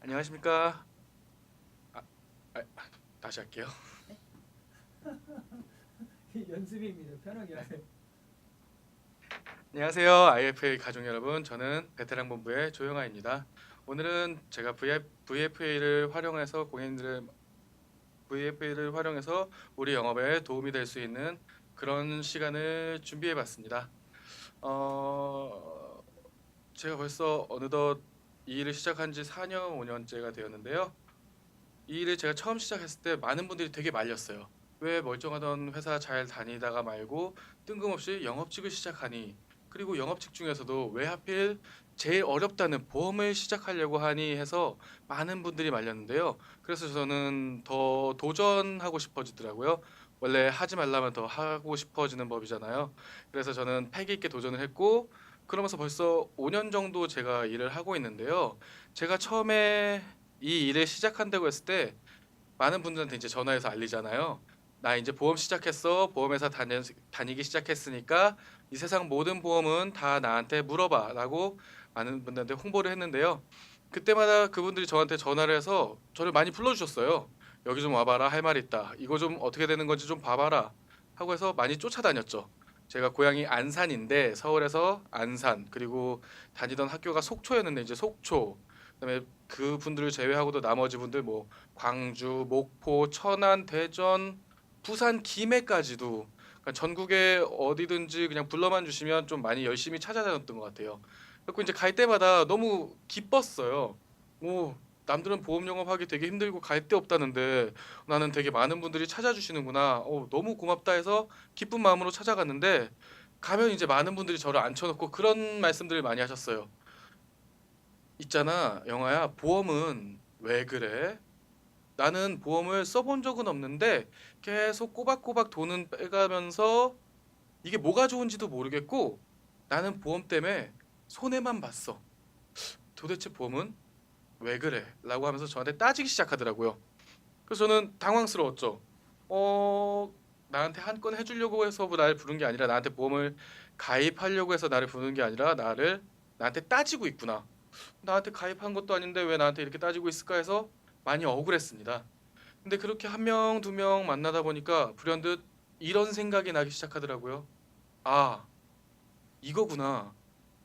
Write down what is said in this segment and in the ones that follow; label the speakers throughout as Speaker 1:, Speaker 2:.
Speaker 1: 안녕하십니까? 아, 아, 다시 할게요.
Speaker 2: 연습입니다. 편하게 하세요.
Speaker 1: 안녕하세요, IFA 가족 여러분. 저는 베테랑 본부의 조영아입니다. 오늘은 제가 VFA를 활용해서 VFA를 활용해서 우리 영업에 도움이 될 수 있는 그런 시간을 준비해봤습니다. 어, 제가 벌써 어느덧 이 일을 시작한 지 4년, 5년째가 되었는데요. 이 일을 제가 처음 시작했을 때 많은 분들이 되게 말렸어요. 왜 멀쩡하던 회사 잘 다니다가 말고 뜬금없이 영업직을 시작하니? 그리고 영업직 중에서도 왜 하필 제일 어렵다는 보험을 시작하려고 하니 해서 많은 분들이 말렸는데요. 그래서 저는 더 도전하고 싶어지더라고요. 원래 하지 말라면 더 하고 싶어지는 법이잖아요. 그래서 저는 패기 있게 도전을 했고 그러면서 벌써 5년 정도 제가 일을 하고 있는데요. 제가 처음에 이 일을 시작한다고 했을 때 많은 분들한테 이제 전화해서 알리잖아요. 나 이제 보험 시작했어. 보험회사 다니기 시작했으니까 이 세상 모든 보험은 다 나한테 물어봐라고 많은 분들한테 홍보를 했는데요. 그때마다 그분들이 저한테 전화를 해서 저를 많이 불러주셨어요. 여기 좀 와봐라 할 말 있다. 이거 좀 어떻게 되는 건지 좀 봐봐라 하고 해서 많이 쫓아다녔죠. 제가 고향이 안산인데 서울에서 안산 그리고 다니던 학교가 속초였는데 이제 속초 그다음에 그 분들을 제외하고도 나머지 분들 뭐 광주, 목포, 천안, 대전, 부산, 김해까지도 그러니까 전국에 어디든지 그냥 불러만 주시면 좀 많이 열심히 찾아다녔던 것 같아요. 그래서 이제 갈 때마다 너무 기뻤어요. 오, 남들은 보험 영업하기 되게 힘들고 갈 데 없다는데 나는 되게 많은 분들이 찾아주시는구나. 너무 고맙다 해서 기쁜 마음으로 찾아갔는데 가면 이제 많은 분들이 저를 앉혀놓고 그런 말씀들을 많이 하셨어요. 있잖아, 영화야, 보험은 왜 그래? 나는 보험을 써본 적은 없는데 계속 꼬박꼬박 돈은 빼가면서 이게 뭐가 좋은지도 모르겠고 나는 보험 때문에 손해만 봤어. 도대체 보험은 왜 그래? 라고 하면서 저한테 따지기 시작하더라고요. 그래서 저는 당황스러웠죠. 어, 나한테 한 건 해주려고 해서 날 부른 게 아니라 나한테 보험을 가입하려고 해서 나를 부르는 게 아니라 나한테 따지고 있구나. 나한테 가입한 것도 아닌데 왜 나한테 이렇게 따지고 있을까 해서 많이 억울했습니다. 근데 그렇게 한 명, 두 명 만나다 보니까 불현듯 이런 생각이 나기 시작하더라고요. 아, 이거구나.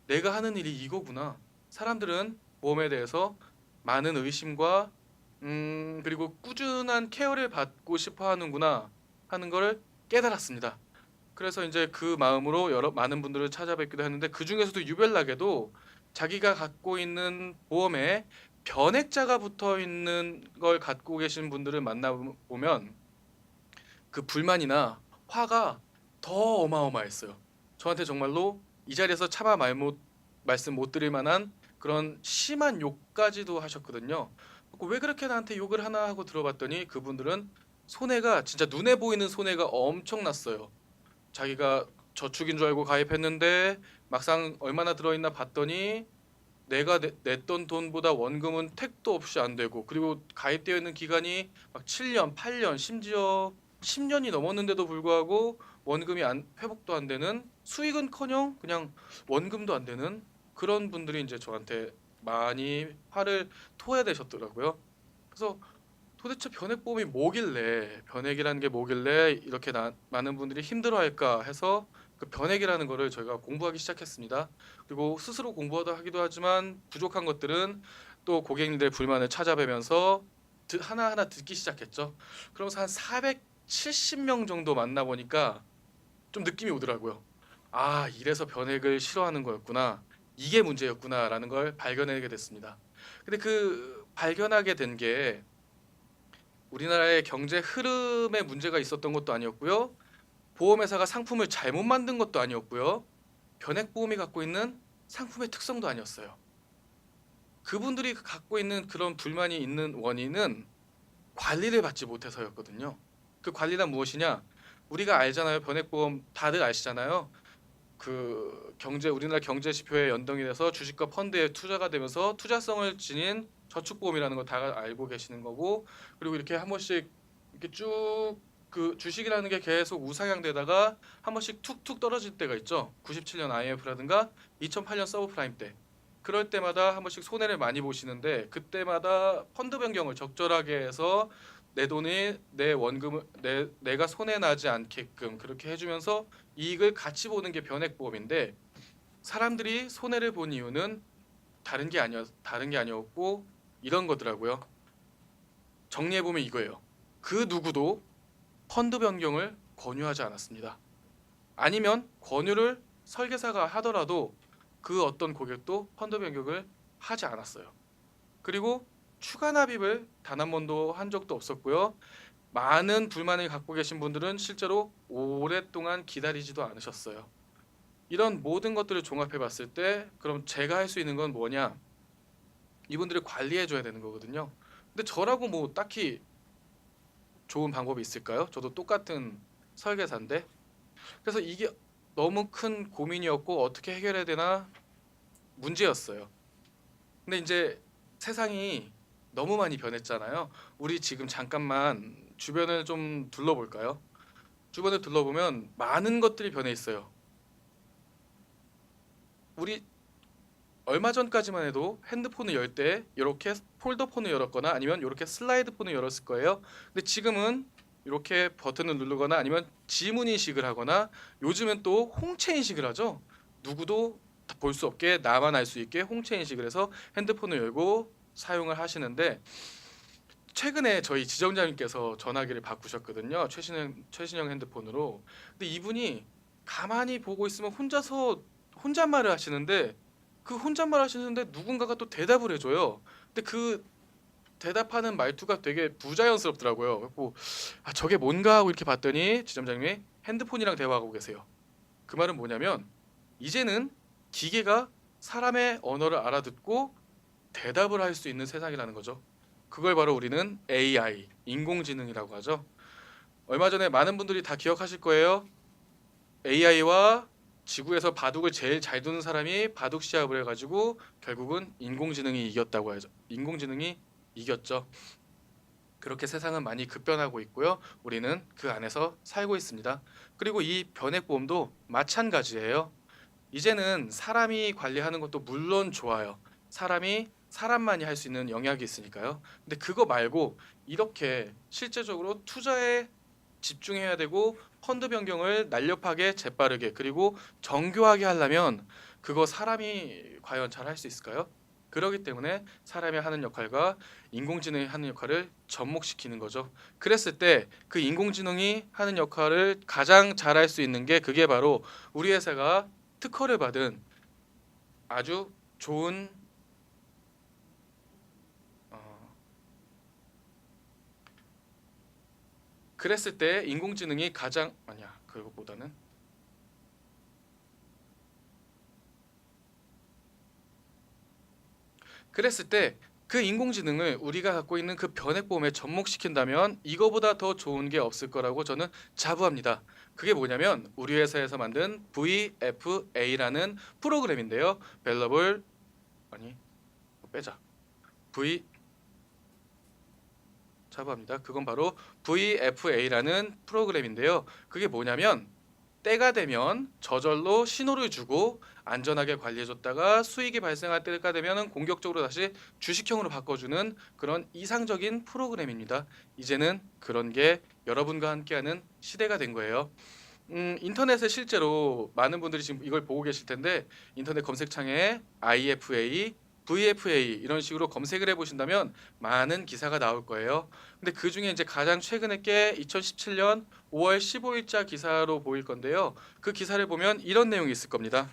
Speaker 1: 내가 하는 일이 이거구나. 사람들은 보험에 대해서 많은 의심과 그리고 꾸준한 케어를 받고 싶어 하는구나 하는 걸 깨달았습니다. 그래서 이제 그 마음으로 여러 많은 분들을 찾아뵙기도 했는데 그 중에서도 유별나게도 자기가 갖고 있는 보험에 변액자가 붙어 있는 걸 갖고 계신 분들을 만나보면 그 불만이나 화가 더 어마어마했어요. 저한테 정말로 이 자리에서 차마 말씀 못 드릴 만한 그런 심한 욕까지도 하셨거든요. 왜 그렇게 나한테 욕을 하나 하고 들어봤더니 그분들은 손해가 진짜 눈에 보이는 손해가 엄청났어요. 자기가 저축인 줄 알고 가입했는데 막상 얼마나 들어있나 봤더니 내가 냈던 돈보다 원금은 택도 없이 안 되고 그리고 가입되어 있는 기간이 막 7년, 8년, 심지어 10년이 넘었는데도 불구하고 회복도 안 되는 수익은커녕 그냥 원금도 안 되는 그런 분들이 이제 저한테 많이 화를 토해야 되셨더라고요. 그래서 도대체 변액보험이 뭐길래 변액이라는 게 뭐길래 이렇게 많은 분들이 힘들어할까 해서 그 변액이라는 거를 저희가 공부하기 시작했습니다. 그리고 스스로 공부하다 하기도 하지만 부족한 것들은 또 고객님들의 불만을 찾아뵈면서 하나하나 듣기 시작했죠. 그러면서 한 470명 정도 만나보니까 좀 느낌이 오더라고요. 아, 이래서 변액을 싫어하는 거였구나. 이게 문제였구나라는 걸 발견하게 됐습니다. 근데 그 발견하게 된게 우리나라의 경제 흐름에 문제가 있었던 것도 아니었고요. 보험회사가 상품을 잘못 만든 것도 아니었고요. 변액보험이 갖고 있는 상품의 특성도 아니었어요. 그분들이 갖고 있는 그런 불만이 있는 원인은 관리를 받지 못해서였거든요. 그 관리란 무엇이냐? 우리가 알잖아요. 변액보험 다들 아시잖아요. 우리나라 경제 지표에 연동이 돼서 주식과 펀드에 투자가 되면서 투자성을 지닌 저축보험이라는 거 다 알고 계시는 거고 그리고 이렇게 한 번씩 이렇게 쭉 그 주식이라는 게 계속 우상향되다가 한 번씩 툭툭 떨어질 때가 있죠. 97년 IMF라든가 2008년 서브프라임 때. 그럴 때마다 한 번씩 손해를 많이 보시는데 그때마다 펀드 변경을 적절하게 해서 내 돈이 내 원금을 내가 손해 나지 않게끔 그렇게 해주면서 이익을 같이 보는 게 변액보험인데 사람들이 손해를 본 이유는 다른 게 아니었고 이런 거더라고요. 정리해 보면 이거예요. 그 누구도 펀드 변경을 권유하지 않았습니다. 아니면 권유를 설계사가 하더라도 그 어떤 고객도 펀드 변경을 하지 않았어요. 그리고 추가 납입을 단 한 번도 한 적도 없었고요. 많은 불만을 갖고 계신 분들은 실제로 오랫동안 기다리지도 않으셨어요. 이런 모든 것들을 종합해 봤을 때 그럼 제가 할 수 있는 건 뭐냐? 이분들을 관리해 줘야 되는 거거든요. 근데 저라고 뭐 딱히 좋은 방법이 있을까요? 저도 똑같은 설계사인데. 그래서 이게 너무 큰 고민이었고 어떻게 해결해야 되나 문제였어요. 근데 이제 세상이 너무 많이 변했잖아요. 우리 지금 잠깐만 주변을 좀 둘러볼까요? 주변을 둘러보면 많은 것들이 변해 있어요. 우리 얼마 전까지만 해도 핸드폰을 열 때 이렇게 폴더폰을 열었거나 아니면 이렇게 슬라이드 폰을 열었을 거예요. 근데 지금은 이렇게 버튼을 누르거나 아니면 지문 인식을 하거나 요즘은 또 홍채 인식을 하죠. 누구도 볼 수 없게 나만 알 수 있게 홍채 인식을 해서 핸드폰을 열고 사용을 하시는데 최근에 저희 지점장님께서 전화기를 바꾸셨거든요. 최신형 핸드폰으로. 근데 이분이 가만히 보고 있으면 혼자서 혼잣말을 하시는데 그 혼잣말 하시는데 누군가가 또 대답을 해줘요. 근데 그 대답하는 말투가 되게 부자연스럽더라고요. 그래서 저게 뭔가 하고 이렇게 봤더니 지점장님이 핸드폰이랑 대화하고 계세요. 그 말은 뭐냐면 이제는 기계가 사람의 언어를 알아듣고 대답을 할 수 있는 세상이라는 거죠. 그걸 바로 우리는 AI, 인공지능이라고 하죠. 얼마 전에 많은 분들이 다 기억하실 거예요. AI와 지구에서 바둑을 제일 잘 두는 사람이 바둑 시합을 해가지고 결국은 인공지능이 이겼다고 하죠. 인공지능이 이겼죠. 그렇게 세상은 많이 급변하고 있고요. 우리는 그 안에서 살고 있습니다. 그리고 이 변액보험도 마찬가지예요. 이제는 사람이 관리하는 것도 물론 좋아요. 사람만이 할 수 있는 영역이 있으니까요. 근데 그거 말고 이렇게 실제적으로 투자에 집중해야 되고 펀드 변경을 날렵하게 재빠르게 그리고 정교하게 하려면 그거 사람이 과연 잘 할 수 있을까요? 그렇기 때문에 사람이 하는 역할과 인공지능이 하는 역할을 접목시키는 거죠. 그랬을 때 그 인공지능이 하는 역할을 가장 잘할 수 있는 게 그게 바로 우리 회사가 특허를 받은 아주 좋은 어, 그랬을 때 인공지능이 가장 아니야 그거보다는 그랬을 때 그 인공지능을 우리가 갖고 있는 그 변액보험에 접목시킨다면 이거보다 더 좋은 게 없을 거라고 저는 자부합니다. 그게 뭐냐면 우리 회사에서 만든 VFA라는 프로그램인데요. 밸러블 아니 빼자. V 자부합니다. 그건 바로 VFA라는 프로그램인데요. 그게 뭐냐면 때가 되면 저절로 신호를 주고 안전하게 관리해줬다가 수익이 발생할 때가 되면 공격적으로 다시 주식형으로 바꿔주는 그런 이상적인 프로그램입니다. 이제는 그런 게 여러분과 함께하는 시대가 된 거예요. 인터넷에 실제로 많은 분들이 지금 이걸 보고 계실 텐데 인터넷 검색창에 IFA, VFA 이런 식으로 검색을 해보신다면 많은 기사가 나올 거예요. 근데 그 중에 이제 가장 최근에 게 2017년 5월 15일자 기사로 보일 건데요. 그 기사를 보면 이런 내용이 있을 겁니다.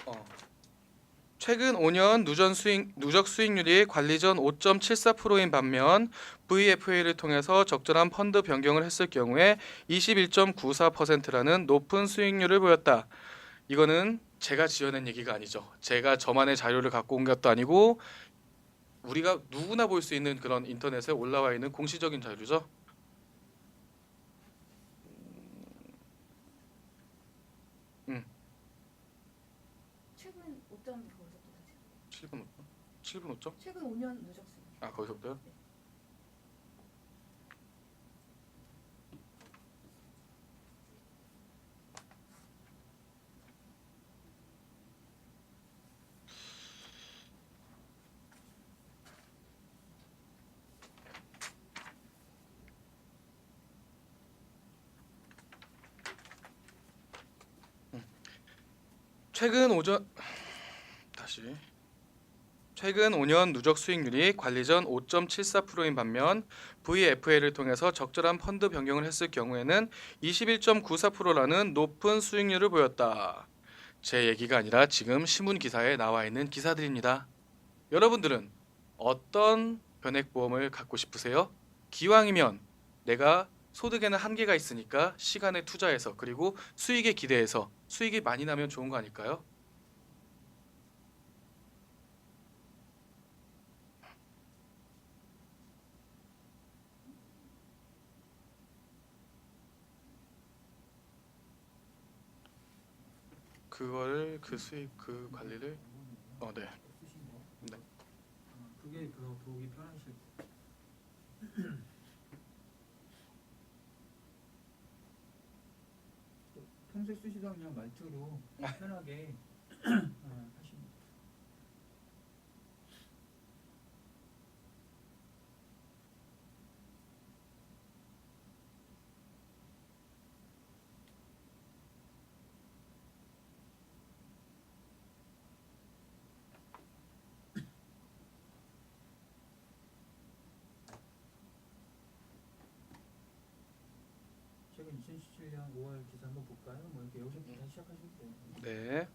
Speaker 1: 어, 최근 5년 누적 수익률이 관리 전 5.74%인 반면 VFA를 통해서 적절한 펀드 변경을 했을 경우에 21.94%라는 높은 수익률을 보였다. 이거는 제가 지어낸 얘기가 아니죠. 제가 저만의 자료를 갖고 온 것도 아니고 우리가 누구나 볼 수 있는 그런 인터넷에 올라와 있는 공시적인 자료죠. 음,
Speaker 3: 최근 5점 거기서 또 다시.
Speaker 1: 7분 5점? 7분 5점?
Speaker 3: 최근 5년 누적 수익.
Speaker 1: 아 거기서부터요? 최근 오전 다시 최근 5년 누적 수익률이 관리 전 5.74%인 반면 VFA를 통해서 적절한 펀드 변경을 했을 경우에는 21.94%라는 높은 수익률을 보였다. 제 얘기가 아니라 지금 신문 기사에 나와 있는 기사들입니다. 여러분들은 어떤 변액보험을 갖고 싶으세요? 기왕이면 내가 소득에는 한계가 있으니까 시간에 투자해서 그리고 수익에 기대해서 수익이 많이 나면 좋은 거 아닐까요? 그거를 그 수익 그 관리를 네.
Speaker 2: 쓰신 거.
Speaker 1: 네.
Speaker 2: 그게 그 보기 편하실 거. 평소에 쓰시던 그냥 말투로 편하게 하시면 돼요. 최근 2017년 5월 기사 한번 볼까요? 뭐 이렇게 여기서부터 다시 시작하시면 돼요.
Speaker 1: 네.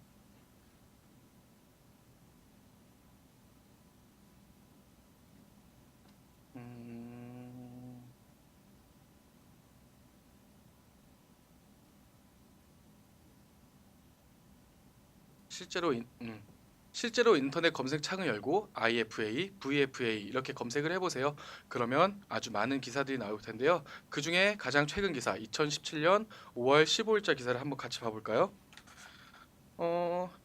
Speaker 1: 음, 실제로 실제로 인터넷 검색창을 열고 IFA, VFA 이렇게 검색을 해보세요. 그러면 아주 많은 기사들이 나올 텐데요. 그 중에 가장 최근 기사 2017년 5월 15일자 기사를 한번 같이 봐볼까요?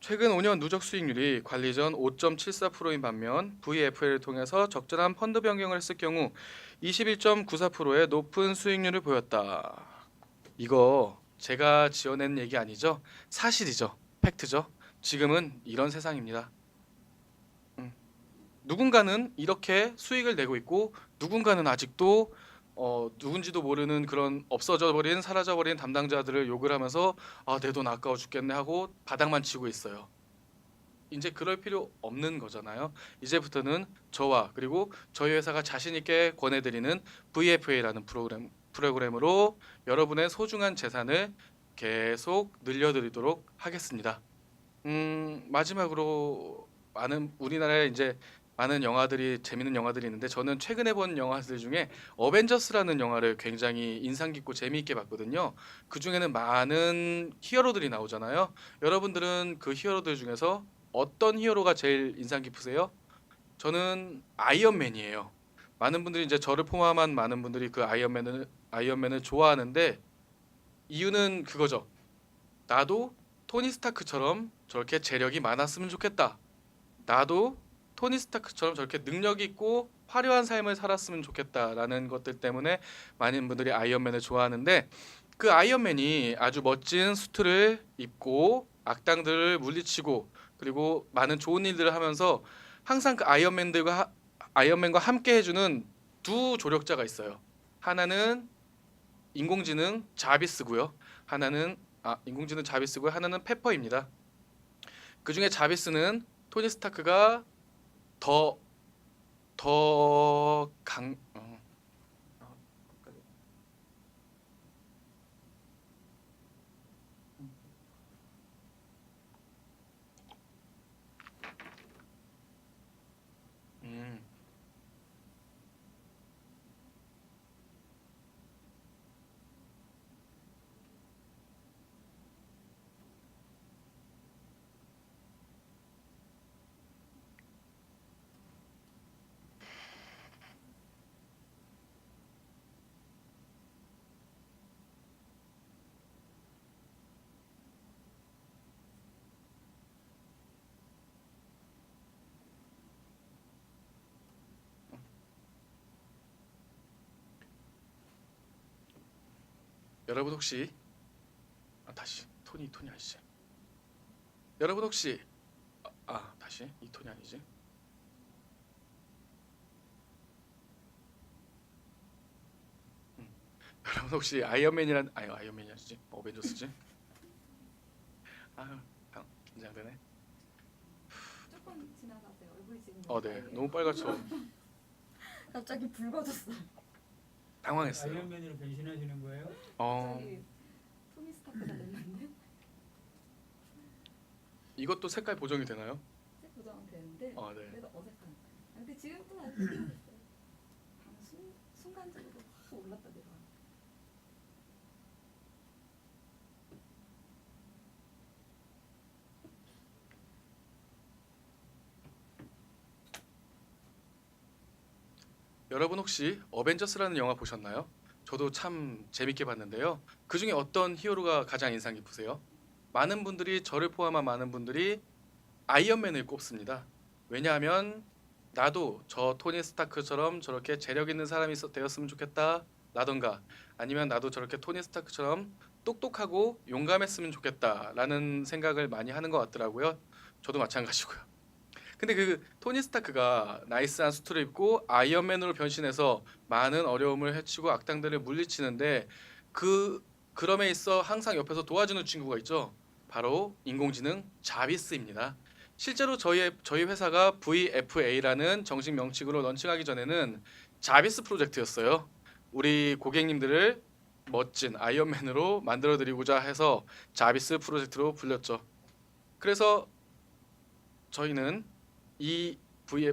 Speaker 1: 최근 5년 누적 수익률이 관리 전 5.74%인 반면 VFA를 통해서 적절한 펀드 변경을 했을 경우 21.94%의 높은 수익률을 보였다. 이거 제가 지어낸 얘기 아니죠? 사실이죠. 팩트죠. 지금은 이런 세상입니다. 누군가는 이렇게 수익을 내고 있고 누군가는 아직도 누군지도 모르는 그런 없어져 버린 사라져 버린 담당자들을 욕을 하면서 내 돈 아까워 죽겠네 하고 바닥만 치고 있어요. 이제 그럴 필요 없는 거잖아요. 이제부터는 저와 그리고 저희 회사가 자신 있게 권해드리는 VFA라는 프로그램으로 여러분의 소중한 재산을 계속 늘려드리도록 하겠습니다. 마지막으로 많은 우리나라에 이제 많은 영화들이 재밌는 영화들이 있는데 저는 최근에 본 영화들 중에 어벤져스라는 영화를 굉장히 인상 깊고 재미있게 봤거든요. 그 중에는 많은 히어로들이 나오잖아요. 여러분들은 그 히어로들 중에서 어떤 히어로가 제일 인상 깊으세요? 저는 아이언맨이에요. 많은 분들이 이제 저를 포함한 많은 분들이 그 아이언맨을 좋아하는데 이유는 그거죠. 나도 토니 스타크처럼 저렇게 재력이 많았으면 좋겠다. 나도 토니 스타크처럼 저렇게 능력 있고 화려한 삶을 살았으면 좋겠다라는 것들 때문에 많은 분들이 아이언맨을 좋아하는데 그 아이언맨이 아주 멋진 수트를 입고 악당들을 물리치고 그리고 많은 좋은 일들을 하면서 항상 그 아이언맨과 함께 해주는 두 조력자가 있어요. 하나는 인공지능 자비스고요. 인공지능 자비스고요. 하나는 페퍼입니다. 그 중에 자비스는 토니 스타크가 더 강, 음, 여러분 혹시 다시 토니 아니지? 여러분 혹시 다시 이 톤이 아니지? 음. 여러분 혹시 아이언맨이 아니지? 어벤져스지? 아유, 긴장되네.
Speaker 3: 조금 지나가세요. 얼굴이 지금
Speaker 1: 네. 너무 빨갛죠.
Speaker 3: 갑자기 붉어졌어.
Speaker 1: 당황했어요.
Speaker 2: 아이언맨으로 변신하시는 거예요?
Speaker 3: 갑자기 토니 스타크가 됐는데
Speaker 1: 이것도 색깔 보정이 되나요?
Speaker 3: 색 보정은 되는데
Speaker 1: 네.
Speaker 3: 그래도 어색한. 근데 지금 또 아주 됐어요. 순간적으로 확 올랐다 내려와.
Speaker 1: 여러분 혹시 어벤져스라는 영화 보셨나요? 저도 참 재밌게 봤는데요. 그 중에 어떤 히어로가 가장 인상 깊으세요? 많은 분들이 저를 포함한 많은 분들이 아이언맨을 꼽습니다. 왜냐하면 나도 저 토니 스타크처럼 저렇게 재력 있는 사람이 되었으면 좋겠다 라던가 아니면 나도 저렇게 토니 스타크처럼 똑똑하고 용감했으면 좋겠다라는 생각을 많이 하는 것 같더라고요. 저도 마찬가지고요. 근데 그 토니 스타크가 나이스한 수트를 입고 아이언맨으로 변신해서 많은 어려움을 헤치고 악당들을 물리치는데 그럼에 있어 항상 옆에서 도와주는 친구가 있죠. 바로 인공지능 자비스입니다. 실제로 저희 회사가 VFA라는 정식 명칭으로 런칭하기 전에는 자비스 프로젝트였어요. 우리 고객님들을 멋진 아이언맨으로 만들어 드리고자 해서 자비스 프로젝트로 불렸죠. 그래서 저희는 이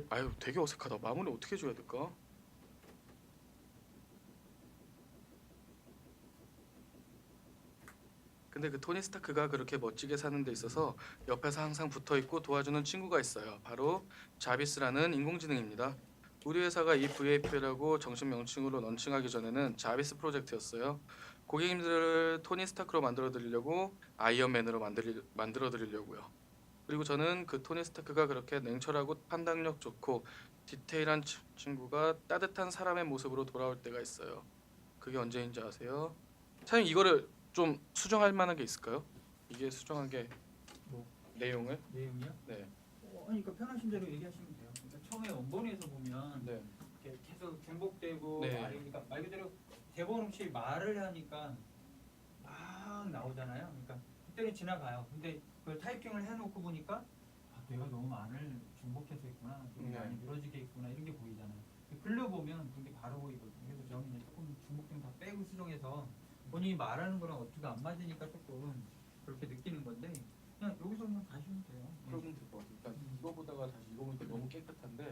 Speaker 1: 아유 되게 어색하다. 마무리 어떻게 해줘야 될까? 근데 그 토니 스타크가 그렇게 멋지게 사는 데 있어서 옆에서 항상 붙어 있고 도와주는 친구가 있어요. 바로 자비스라는 인공지능입니다. 우리 회사가 이 VAP라고 정식 명칭으로 런칭하기 전에는 자비스 프로젝트였어요. 고객님들을 토니 스타크로 만들어 드리려고 아이언맨으로 만들어 드리려고요. 그리고 저는 그 토니 스타크가 그렇게 냉철하고 판단력 좋고 디테일한 친구가 따뜻한 사람의 모습으로 돌아올 때가 있어요. 그게 언제인지 아세요? 사장님 이거를 좀 수정할 만한 게 있을까요? 이게 수정한 게
Speaker 2: 뭐?
Speaker 1: 내용을?
Speaker 2: 내용이요?
Speaker 1: 네.
Speaker 2: 아니 그러니까 편하신 대로 얘기하시면 돼요. 그러니까 처음에 원본에서 보면
Speaker 1: 네.
Speaker 2: 이렇게 계속 중복되고
Speaker 1: 네.
Speaker 2: 그러니까 말 그대로 대본 없이 말을 하니까 막 나오잖아요. 그러니까 그때는 지나가요. 근데 그걸 타이핑을 해놓고 보니까 내가 너무 말을 중복해서 했구나, 너무
Speaker 1: 네.
Speaker 2: 많이 늘어지게 했구나 이런 게 보이잖아요. 글로 보면 그게 바로 보이거든요. 그래서 저는 이제 조금 중복된 거 다 빼고 수정해서 본인이 말하는 거랑 어투가 안 맞으니까 조금 그렇게 느끼는 건데 그냥 여기서 그냥 가시면 돼요.
Speaker 1: 그러면 될 것 같아요. 그러니까 이거 보다가 다시 이거 보니까 너무 깨끗한데.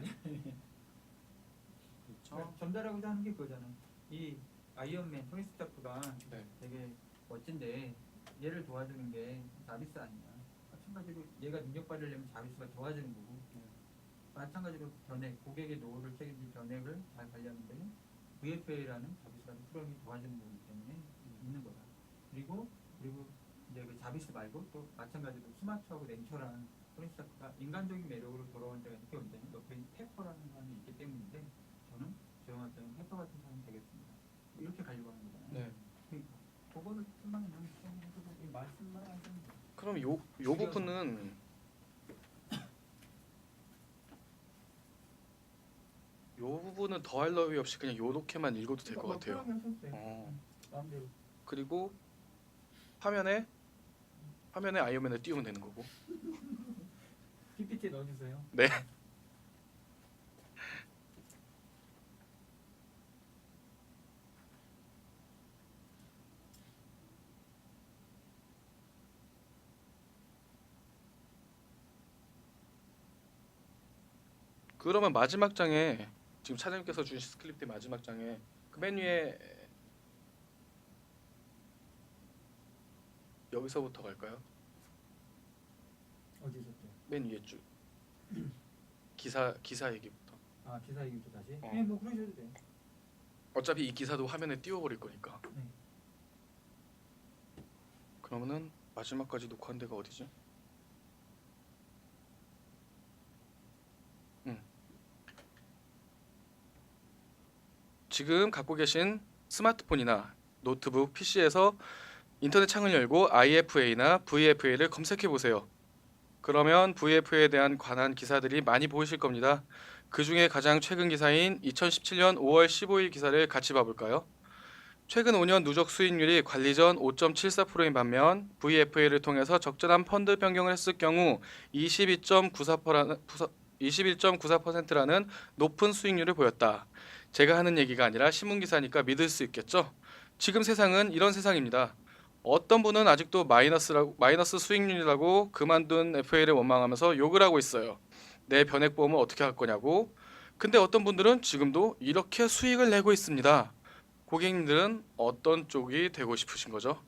Speaker 1: 그렇죠.
Speaker 2: 전달하고자 하는 게 그거잖아요. 이 아이언맨 토니 스타크가
Speaker 1: 네.
Speaker 2: 되게 멋진데 얘를 도와주는 게 자비스 아니냐. 마찬가지로 얘가 능력 발휘하려면 자비스가 도와주는 거고 마찬가지로 견액, 고객의 노후를 책임질 견액을 잘 관리하는 데는 VFA라는 자비스라는 프로그램이 도와주는 거기 때문에 있는 거다. 그리고 이제 그 자비스 말고 또 마찬가지로 스마트하고 냉철한 토니 스타크가 인간적인 매력으로 돌아온 때가 있게 올 때는 옆에 페퍼라는 사람이 있기 때문인데 저는 조용할 때는 페퍼 같은 사람이 되겠습니다. 이렇게 가려고 하는 거잖아요.
Speaker 1: 네.
Speaker 2: 그러니까 그거를 금방 그냥 이 말씀만 하시면 돼요.
Speaker 1: 그럼 요 부분은 요 부분은 더할 나위 없이 그냥 요렇게만 읽어도 될 것 같아요.
Speaker 2: 편하게 하셔도 돼요.
Speaker 1: 어.
Speaker 2: 마음대로.
Speaker 1: 그리고 화면에 아이언맨을 띄우면 되는 거고.
Speaker 2: PPT 넣어주세요.
Speaker 1: 네. 그러면 마지막 장에 지금 차장님께서 주신 스크립트 마지막 장에 그 맨 위에 여기서부터 갈까요?
Speaker 2: 어디서부터?
Speaker 1: 맨 위에 쭉 기사 얘기부터.
Speaker 2: 아 기사 얘기부터 다시?
Speaker 1: 어.
Speaker 2: 네, 뭐 그러셔도 돼요.
Speaker 1: 어차피 이 기사도 화면에 띄워버릴 거니까.
Speaker 2: 네.
Speaker 1: 그러면은 마지막까지 녹화한 데가 어디지? 지금 갖고 계신 스마트폰이나 노트북, PC에서 인터넷 창을 열고 IFA나 VFA를 검색해 보세요. 그러면 VFA에 대한 관한 기사들이 많이 보이실 겁니다. 그 중에 가장 최근 기사인 2017년 5월 15일 기사를 같이 봐볼까요? 최근 5년 누적 수익률이 관리 전 5.74%인 반면 VFA를 통해서 적절한 펀드 변경을 했을 경우 21.94%라는 높은 수익률을 보였다. 제가 하는 얘기가 아니라 신문 기사니까 믿을 수 있겠죠? 지금 세상은 이런 세상입니다. 어떤 분은 아직도 마이너스 수익률이라고 그만둔 FA를 원망하면서 욕을 하고 있어요. 내 변액보험을 어떻게 할 거냐고. 근데 어떤 분들은 지금도 이렇게 수익을 내고 있습니다. 고객님들은 어떤 쪽이 되고 싶으신 거죠?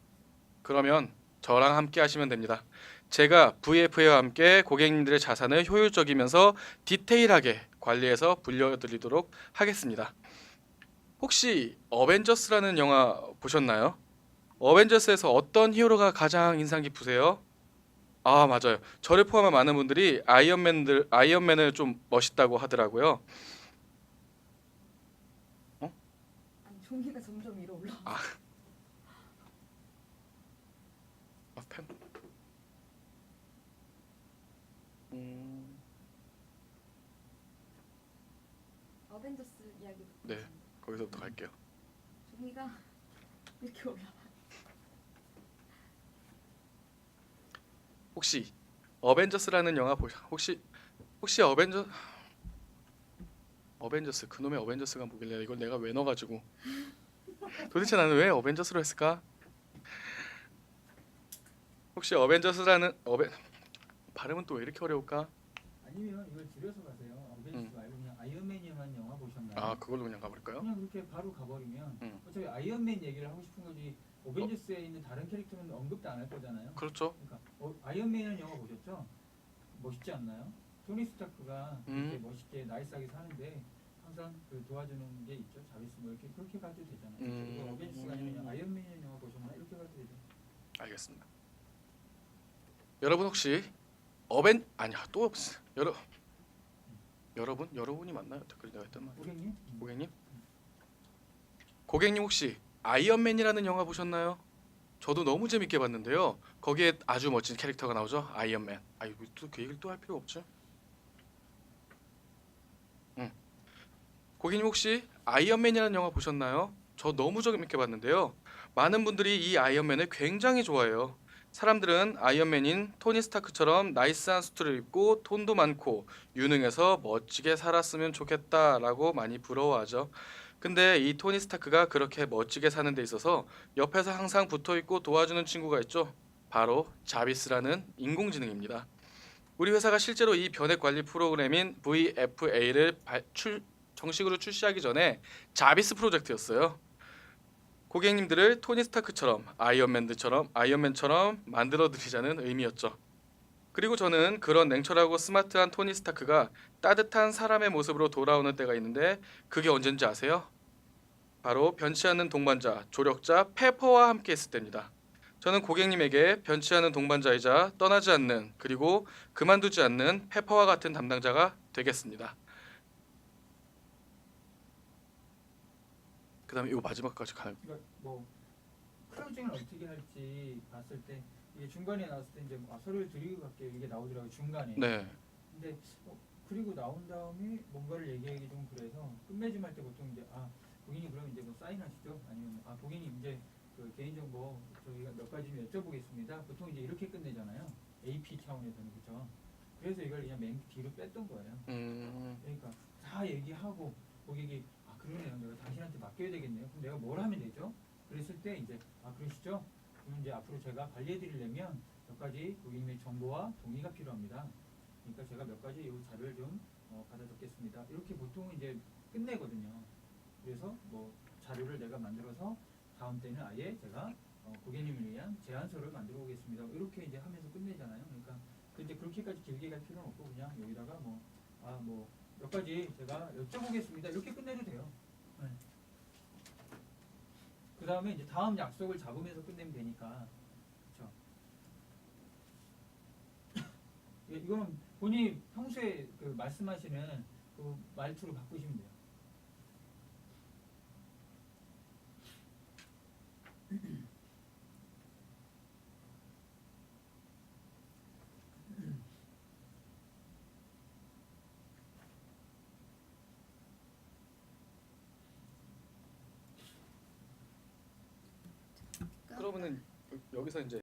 Speaker 1: 그러면 저랑 함께 하시면 됩니다. 제가 VFA와 함께 고객님들의 자산을 효율적이면서 디테일하게 관리해서 불려드리도록 하겠습니다. 혹시 어벤져스라는 영화 보셨나요? 어벤져스에서 어떤 히어로가 가장 인상 깊으세요? 아, 맞아요. 저를 포함한 많은 분들이 아이언맨을 좀 멋있다고 하더라고요. 어?
Speaker 3: 아니 종이가 점점 위로 올라.
Speaker 1: 펜. 음,
Speaker 3: 어벤져스 이야기.
Speaker 1: 네. 거기서부터 갈게요.
Speaker 3: 종이가 이렇게 올라.
Speaker 1: 혹시 어벤져스라는 영화 혹시 어벤져스 그놈의 어벤져스가 뭐길래 이걸 내가 왜 넣어가지고 도대체 나는 왜 어벤져스로 했을까? 혹시 발음은 또 왜 이렇게 어려울까?
Speaker 2: 아니면 이걸 줄여서 가세요. 어벤져스 말고 그냥 아이언맨이만 영화 보셨나요?
Speaker 1: 아, 그걸로 그냥 가볼까요?
Speaker 2: 그냥 그렇게 바로 가버리면 어차피 아이언맨 얘기를 하고 싶은 거지 어벤져스에 있는 다른 캐릭터는 언급도 안 할 거잖아요.
Speaker 1: 그렇죠.
Speaker 2: 그러니까 아이언맨이라는 영화 보셨죠? 멋있지 않나요? 토니 스타크가 이렇게 멋있게 나이스하게 사는데 항상 그 도와주는 게 있죠. 자비스 뭐 이렇게 그렇게 가도 되잖아요. 그리고 어벤져스가 아니라 그냥 아이언맨이라는 영화 보셨나요? 이렇게 가도 되죠.
Speaker 1: 알겠습니다. 여러분 혹시 아니야 또 없어. 여러분이 맞나요? 댓글이 내가 했던 말. 고객님 혹시 아이언맨이라는 영화 보셨나요? 저도 너무 재밌게 봤는데요. 거기에 아주 멋진 캐릭터가 나오죠. 아이언맨. 아이고 또 그 얘기를 또 할 필요 없죠. 고객님 혹시 아이언맨이라는 영화 보셨나요? 저 너무 재밌게 봤는데요. 많은 분들이 이 아이언맨을 굉장히 좋아해요. 사람들은 아이언맨인 토니 스타크처럼 나이스한 수트를 입고 돈도 많고 유능해서 멋지게 살았으면 좋겠다라고 많이 부러워하죠. 근데 이 토니 스타크가 그렇게 멋지게 사는 데 있어서 옆에서 항상 붙어 있고 도와주는 친구가 있죠. 바로 자비스라는 인공지능입니다. 우리 회사가 실제로 이 변액 관리 프로그램인 VFA를 정식으로 출시하기 전에 자비스 프로젝트였어요. 고객님들을 토니 스타크처럼 아이언맨처럼 만들어 드리자는 의미였죠. 그리고 저는 그런 냉철하고 스마트한 토니 스타크가 따뜻한 사람의 모습으로 돌아오는 때가 있는데 그게 언젠지 아세요? 바로 변치 않는 동반자, 조력자 페퍼와 함께 했을 때입니다. 저는 고객님에게 변치 않는 동반자이자 떠나지 않는 그리고 그만두지 않는 페퍼와 같은 담당자가 되겠습니다. 그다음에 이거 마지막까지 가요.
Speaker 2: 그러니까 뭐 클로징을 어떻게 할지 봤을 때 이게 중간에 나왔을 때 이제 서류를 드리고 갈게요. 이게 나오더라고요. 중간에.
Speaker 1: 네.
Speaker 2: 근데 그리고 나온 다음에 뭔가를 얘기하기 좀 그래서 끝맺음 할 때 보통 이제 고객님 그럼 이제 뭐 사인하시죠? 아니면 고객님 이제 그 개인정보 저희가 몇 가지 좀 여쭤보겠습니다. 보통 이제 이렇게 끝내잖아요. AP 차원에서는 그렇죠. 그래서 이걸 그냥 맨 뒤로 뺐던 거예요. 그러니까 다 얘기하고 고객이 그러네요. 내가 당신한테 맡겨야 되겠네요. 그럼 내가 뭘 하면 되죠? 그랬을 때 이제 그러시죠? 그럼 이제 앞으로 제가 관리해 드리려면 몇 가지 고객님의 정보와 동의가 필요합니다. 그러니까 제가 몇 가지 이 자료를 좀 받아 적겠습니다. 이렇게 보통 이제 끝내거든요. 그래서 뭐 자료를 내가 만들어서 다음 때는 아예 제가 고객님을 위한 제안서를 만들어 오겠습니다. 이렇게 이제 하면서 끝내잖아요. 그러니까 근데 그렇게까지 길게 갈 필요는 없고 그냥 여기다가 몇 가지 제가 여쭤보겠습니다. 이렇게 끝내도 돼요. 네. 그 다음에 이제 다음 약속을 잡으면서 끝내면 되니까. 그렇죠. 이거는 본인이 평소에 그 말씀하시는 그 말투로 바꾸시면 돼요.
Speaker 1: 그러면은 여기서 이제